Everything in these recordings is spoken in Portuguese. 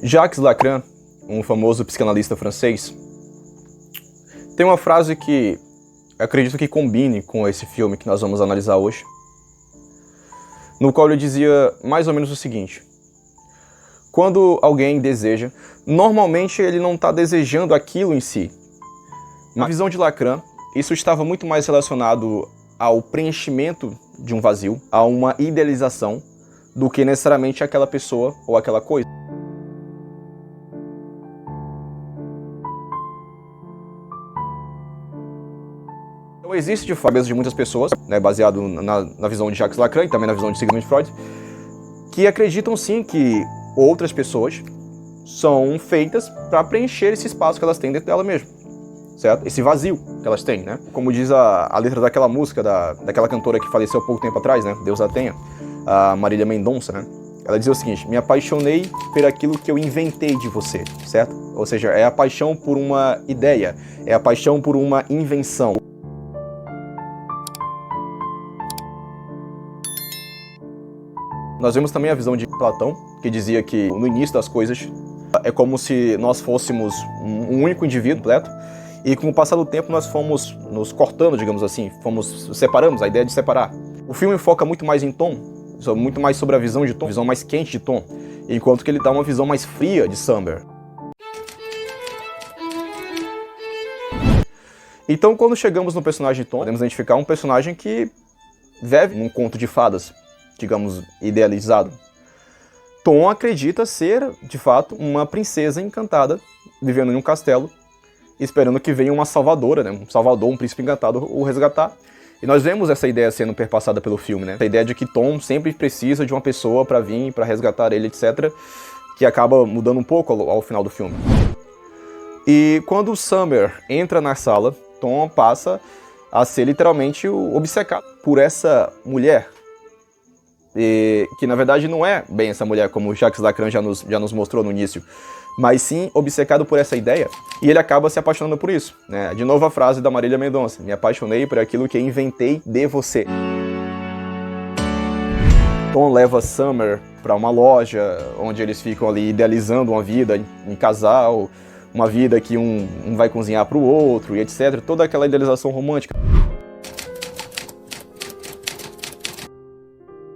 Jacques Lacan, um famoso psicanalista francês, tem uma frase que acredito que combine com esse filme que nós vamos analisar hoje, no qual ele dizia mais ou menos o seguinte: quando alguém deseja, normalmente ele não está desejando aquilo em si. Na visão de Lacan, isso estava muito mais relacionado ao preenchimento de um vazio, a uma idealização, do que necessariamente aquela pessoa ou aquela coisa. Então existe de fato de muitas pessoas, né, baseado na visão de Jacques Lacan e também na visão de Sigmund Freud, que acreditam sim que outras pessoas são feitas para preencher esse espaço que elas têm dentro dela mesma, certo? Esse vazio que elas têm, né? Como diz a letra daquela música daquela cantora que faleceu há pouco tempo atrás, né? Deus a tenha, a Marília Mendonça, né? Ela dizia o seguinte: me apaixonei por aquilo que eu inventei de você, certo? Ou seja, é a paixão por uma ideia, é a paixão por uma invenção. Nós vemos também a visão de Platão, que dizia que no início das coisas é como se nós fôssemos um único indivíduo completo, e com o passar do tempo nós fomos nos cortando, digamos assim, separamos, a ideia de separar. O filme foca muito mais em Tom, muito mais sobre a visão de Tom, visão mais quente de Tom, enquanto que ele dá uma visão mais fria de Summer. Então, quando chegamos no personagem de Tom, podemos identificar um personagem que vive num conto de fadas, digamos, idealizado. Tom acredita ser, de fato, uma princesa encantada, vivendo em um castelo, esperando que venha uma salvadora, né? Um salvador, um príncipe encantado o resgatar. E nós vemos essa ideia sendo perpassada pelo filme, né? A ideia de que Tom sempre precisa de uma pessoa para vir, para resgatar ele, etc., que acaba mudando um pouco ao final do filme. E quando Summer entra na sala, Tom passa a ser literalmente obcecado por essa mulher, e que na verdade não é bem essa mulher, como Jacques Lacan já nos mostrou no início, mas sim obcecado por essa ideia, e ele acaba se apaixonando por isso, né? De novo a frase da Marília Mendonça: me apaixonei por aquilo que inventei de você. Tom leva Summer para uma loja, onde eles ficam ali idealizando uma vida em casal, uma vida que um vai cozinhar para o outro, e etc. Toda aquela idealização romântica.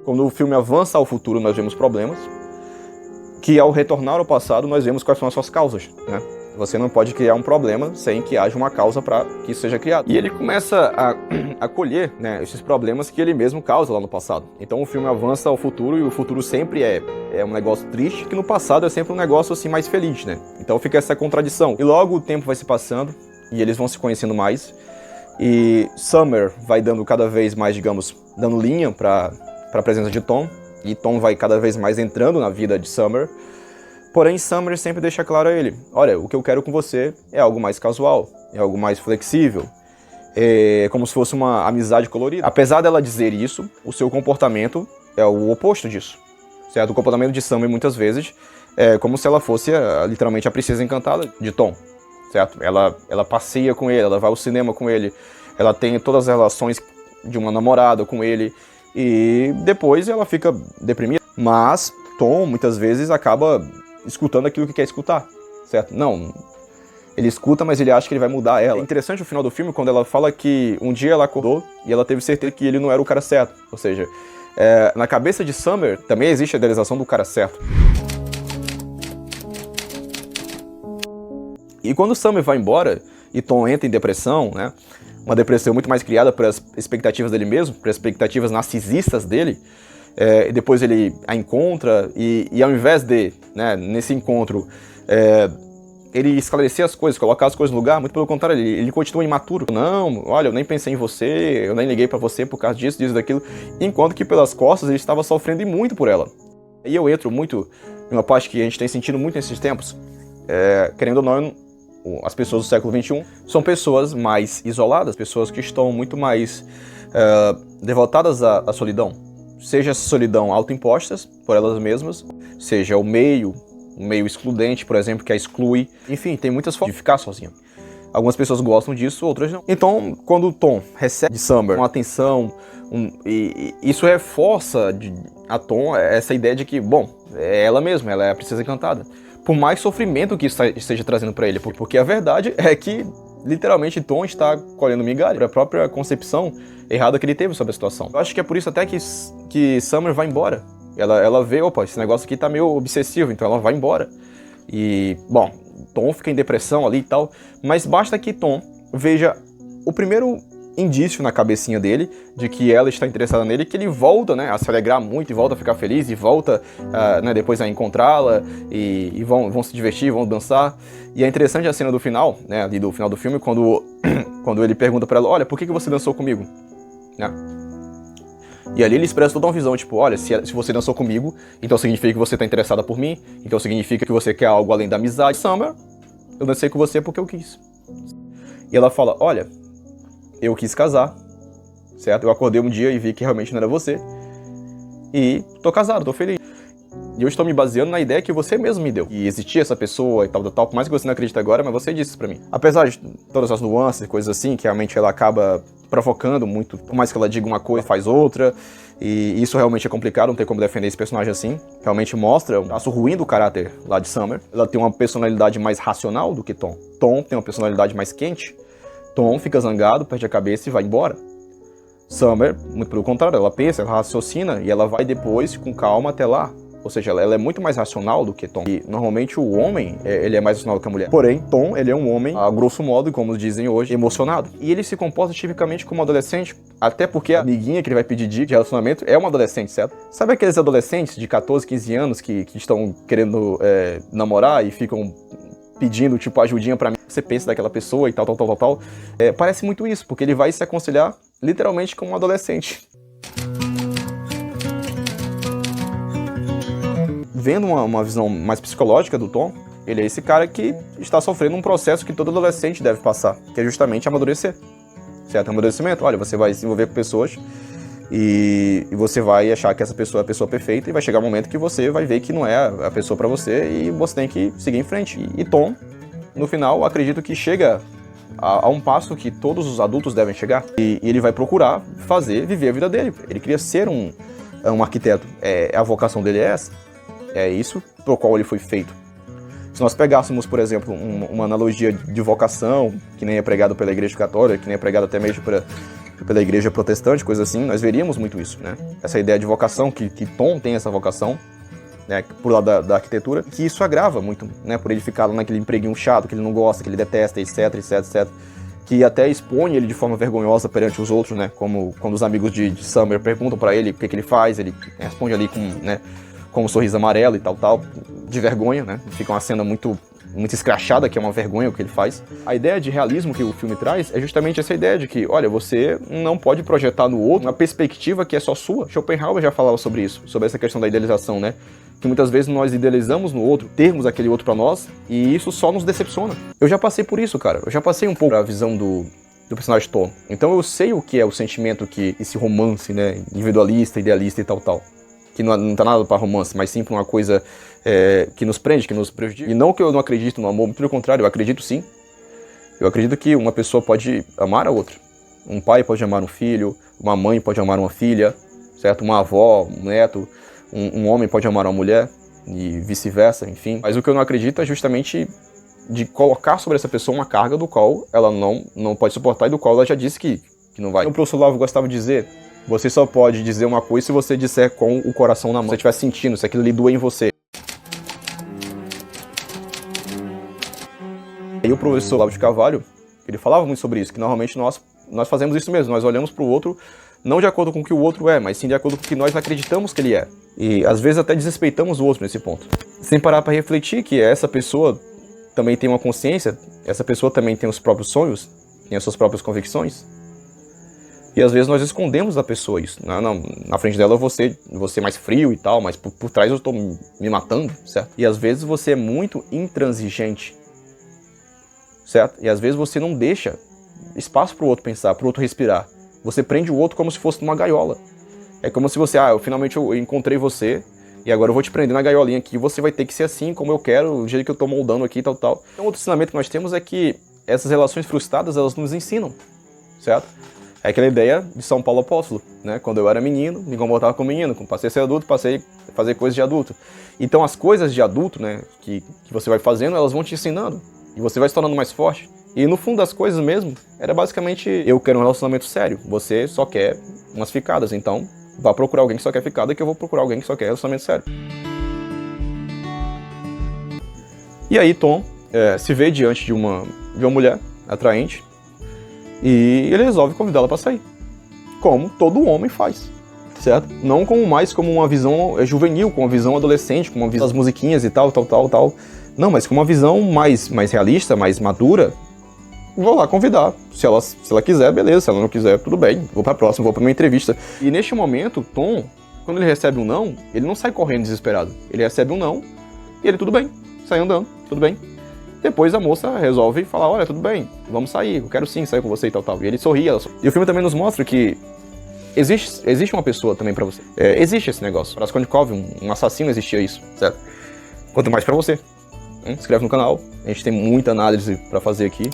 Quando o filme avança ao futuro, nós vemos problemas, que ao retornar ao passado, nós vemos quais são as suas causas, né? Você não pode criar um problema sem que haja uma causa para que isso seja criado. E ele começa a colher, né, esses problemas que ele mesmo causa lá no passado. Então o filme avança ao futuro, e o futuro sempre é um negócio triste, que no passado é sempre um negócio assim mais feliz, né? Então fica essa contradição. E logo o tempo vai se passando, e eles vão se conhecendo mais, e Summer vai dando cada vez mais, digamos, dando linha para a presença de Tom, e Tom vai cada vez mais entrando na vida de Summer. Porém, Summer sempre deixa claro a ele: olha, o que eu quero com você é algo mais casual, é algo mais flexível, é como se fosse uma amizade colorida. Apesar dela dizer isso, o seu comportamento é o oposto disso, certo? O comportamento de Summer muitas vezes é como se ela fosse literalmente a princesa encantada de Tom, certo? Ela passeia com ele, ela vai ao cinema com ele, ela tem todas as relações de uma namorada com ele, e depois ela fica deprimida. Mas Tom muitas vezes acaba escutando aquilo que quer escutar, certo? Não, ele escuta, mas ele acha que ele vai mudar ela. É interessante o final do filme, quando ela fala que um dia ela acordou e ela teve certeza que ele não era o cara certo. Ou seja, na cabeça de Summer também existe a idealização do cara certo. E quando Summer vai embora e Tom entra em depressão, né? Uma depressão muito mais criada pelas expectativas dele mesmo, pelas expectativas narcisistas dele. E depois ele a encontra, e ao invés de, né, nesse encontro, ele esclarecer as coisas, colocar as coisas no lugar, muito pelo contrário, ele continua imaturo. Não, olha, eu nem pensei em você, eu nem liguei pra você por causa disso, disso, daquilo. Enquanto que pelas costas ele estava sofrendo e muito por ela. E eu entro muito em uma parte que a gente tem sentido muito nesses tempos, querendo ou não, as pessoas do século XXI são pessoas mais isoladas, pessoas que estão muito mais devotadas à solidão. Seja essa solidão autoimpostas por elas mesmas, seja o meio excludente, por exemplo, que a exclui. Enfim, tem muitas formas de ficar sozinho. Algumas pessoas gostam disso, outras não. Então, quando o Tom recebe de Summer uma atenção, e isso reforça a Tom essa ideia de que, bom, é ela mesma, ela é a princesa encantada. Por mais sofrimento que isso esteja trazendo pra ele, porque a verdade é que, literalmente, Tom está colhendo migalha, a própria concepção errada que ele teve sobre a situação. Eu acho que é por isso até que Summer vai embora. Ela vê, opa, esse negócio aqui tá meio obsessivo, então ela vai embora. E, bom, Tom fica em depressão ali e tal, mas basta que Tom veja o primeiro indício na cabecinha dele de que ela está interessada nele, que ele volta, né, a se alegrar muito e volta a ficar feliz e volta, né, depois a encontrá-la e vão se divertir, vão dançar. E é interessante a cena do final, né, ali do final do filme, quando ele pergunta pra ela, olha, por que você dançou comigo? Né? E ali ele expressa toda uma visão, tipo, olha, se você dançou comigo, então significa que você está interessada por mim, então significa que você quer algo além da amizade. Summer, eu dancei com você porque eu quis. E ela fala, olha, eu quis casar, certo? Eu acordei um dia e vi que realmente não era você. E tô casado, tô feliz. E eu estou me baseando na ideia que você mesmo me deu. E existia essa pessoa e tal, por mais que você não acredite agora, mas você disse isso pra mim. Apesar de todas as nuances, coisas assim, que realmente ela acaba provocando muito, por mais que ela diga uma coisa, faz outra. E isso realmente é complicado, não tem como defender esse personagem assim. Realmente mostra o traço ruim do caráter lá de Summer. Ela tem uma personalidade mais racional do que Tom. Tom tem uma personalidade mais quente. Tom fica zangado, perde a cabeça e vai embora. Summer, muito pelo contrário, ela pensa, ela raciocina e ela vai depois com calma até lá. Ou seja, ela é muito mais racional do que Tom. E normalmente o homem, ele é mais racional do que a mulher. Porém, Tom, ele é um homem, a grosso modo, como dizem hoje, emocionado. E ele se comporta tipicamente como um adolescente, até porque a amiguinha que ele vai pedir de relacionamento é uma adolescente, certo? Sabe aqueles adolescentes de 14, 15 anos que estão querendo namorar e ficam pedindo, tipo, ajudinha pra mim, você pensa daquela pessoa e tal. Parece muito isso, porque ele vai se aconselhar literalmente como um adolescente. Vendo uma visão mais psicológica do Tom, ele é esse cara que está sofrendo um processo que todo adolescente deve passar, que é justamente amadurecer. Certo? Amadurecimento. Olha, você vai se envolver com pessoas e você vai achar que essa pessoa é a pessoa perfeita e vai chegar um momento que você vai ver que não é a pessoa pra você e você tem que seguir em frente. E Tom, no final, acredito que chega a um passo que todos os adultos devem chegar e ele vai procurar viver a vida dele. Ele queria ser um arquiteto. A vocação dele é essa. É isso pro qual ele foi feito. Se nós pegássemos, por exemplo, uma analogia de vocação, que nem é pregado pela Igreja Católica, que nem é pregado até mesmo pela Igreja Protestante, coisa assim, nós veríamos muito isso, né? Essa ideia de vocação, que Tom tem essa vocação, né, por lado da arquitetura, que isso agrava muito, né? Por ele ficar lá naquele empreguinho chato, que ele não gosta, que ele detesta, etc. Que até expõe ele de forma vergonhosa perante os outros, né? Como quando os amigos de Summer perguntam pra ele o que ele faz, ele responde ali com um sorriso amarelo e tal, de vergonha, né? Fica uma cena muito escrachada, que é uma vergonha o que ele faz. A ideia de realismo que o filme traz é justamente essa ideia de que, olha, você não pode projetar no outro uma perspectiva que é só sua. Schopenhauer já falava sobre isso, sobre essa questão da idealização, né? Que muitas vezes nós idealizamos no outro, termos aquele outro pra nós, e isso só nos decepciona. Eu já passei por isso, cara. Eu já passei um pouco a visão do personagem Tom. Então eu sei o que é o sentimento que esse romance, né, individualista, idealista e tal. Que não tá nada para romance, mas sim para uma coisa que nos prende, que nos prejudica. E não que eu não acredito no amor, pelo contrário, eu acredito sim. Eu acredito que uma pessoa pode amar a outra. Um pai pode amar um filho, uma mãe pode amar uma filha, certo? Uma avó, um neto, um homem pode amar uma mulher e vice-versa, enfim. Mas o que eu não acredito é justamente de colocar sobre essa pessoa uma carga do qual ela não pode suportar e do qual ela já disse que não vai. O professor Lavo gostava de dizer: você só pode dizer uma coisa se você disser com o coração na mão. Se você estiver sentindo, se aquilo ali doer em você. E o professor Olavo de Carvalho, ele falava muito sobre isso, que normalmente nós fazemos isso mesmo. Nós olhamos para o outro, não de acordo com o que o outro é, mas sim de acordo com o que nós acreditamos que ele é. E às vezes até desrespeitamos o outro nesse ponto. Sem parar para refletir que essa pessoa também tem uma consciência, essa pessoa também tem os próprios sonhos, tem as suas próprias convicções. E às vezes nós escondemos da pessoa isso. Na frente dela eu vou ser mais frio e tal, mas por trás eu estou me matando, certo? E às vezes você é muito intransigente, certo? E às vezes você não deixa espaço para o outro pensar, para o outro respirar. Você prende o outro como se fosse numa gaiola. É como se você, finalmente eu encontrei você, e agora eu vou te prender na gaiolinha aqui, você vai ter que ser assim como eu quero, o jeito que eu estou moldando aqui e tal. Então outro ensinamento que nós temos é que essas relações frustradas, elas nos ensinam, certo? É aquela ideia de São Paulo Apóstolo, né? Quando eu era menino, me comportava como menino. Quando passei a ser adulto, passei a fazer coisas de adulto. Então as coisas de adulto, né, que você vai fazendo, elas vão te ensinando. E você vai se tornando mais forte. E no fundo das coisas mesmo, era basicamente, eu quero um relacionamento sério. Você só quer umas ficadas, então vá procurar alguém que só quer ficada, que eu vou procurar alguém que só quer relacionamento sério. E aí Tom se vê diante de uma mulher atraente e ele resolve convidá-la para sair, como todo homem faz, certo? Não mais como uma visão juvenil, com uma visão adolescente, com uma visão das musiquinhas e tal. Não, mas com uma visão mais realista, mais madura. Vou lá convidar. Se ela quiser, beleza. Se ela não quiser, tudo bem. Vou pra próxima, vou pra uma entrevista. E neste momento, Tom, quando ele recebe um não, ele não sai correndo desesperado. Ele recebe um não e ele, tudo bem, sai andando, tudo bem. Depois a moça resolve falar, olha, tudo bem, vamos sair, eu quero sim sair com você e tal. E ele sorri, ela sorri. E o filme também nos mostra que existe uma pessoa também pra você. Existe esse negócio. Para Raskolnikov, um assassino, existia isso, certo? Quanto mais pra você. Se inscreve no canal, a gente tem muita análise pra fazer aqui.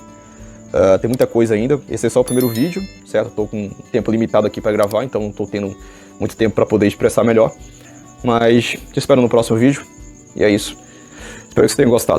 Tem muita coisa ainda. Esse é só o primeiro vídeo, certo? Tô com tempo limitado aqui pra gravar, então não tô tendo muito tempo pra poder expressar melhor. Mas te espero no próximo vídeo. E é isso. Espero que você tenha gostado.